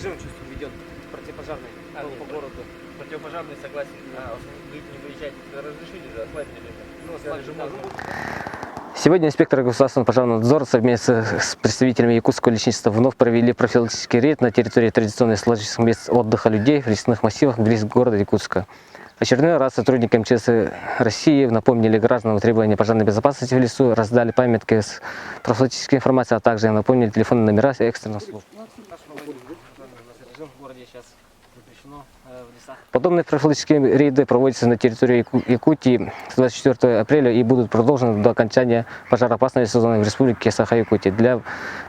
Режим чувствую введен противопожарный по городу. Противопожарный согласен. Вы не выезжаете, разрешили же, ослабили режим. Ну, ослабили, да. Сегодня инспекторы государственного пожарного надзора совместно с представителями якутского лесничества вновь провели профилактический рейд на территории традиционных сложных мест отдыха людей в лесных массивах близ города Якутска. В очередной раз сотрудники МЧС России напомнили гражданам требования пожарной безопасности в лесу, раздали памятки с профилактической информацией, а также напомнили телефонные номера экстренных служб. Режим в городе сейчас запрещено в лесах. Подобные профилактические рейды проводятся на территории Якутии с 24 апреля и будут продолжены до окончания пожароопасного сезона в республике Саха-Якутия. Для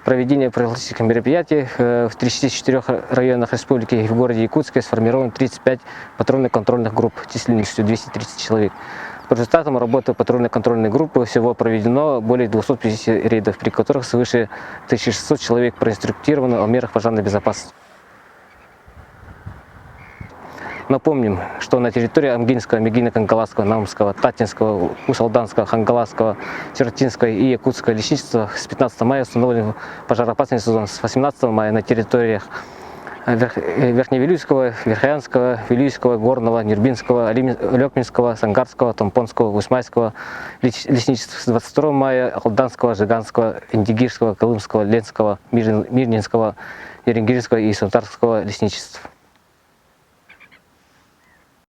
проведения профилактических мероприятий в 34 районах республики и в городе Якутске сформировано 35 патрульно-контрольных групп численностью 230 человек. По результатам работы патрульно-контрольной группы всего проведено более 250 рейдов, при которых свыше 1600 человек проинструктировано о мерах пожарной безопасности. Напомним, что на территории Амгинского, Мегино-Кангаласского, Наумского, Татинского, Усалданского, Хангаласского, Чертинского и Якутского лесничества с 15 мая установлен пожароопасный сезон. С 18 мая на территориях Верхневилюйского, Верхоянского, Вилюйского, Горного, Нюрбинского, Лёкминского, Сангарского, Томпонского, Усмайского лесничеств. С 22 мая Алданского, Жиганского, Индигирского, Колымского, Ленского, Мирнинского, Еренгирского и Сунтарского лесничеств.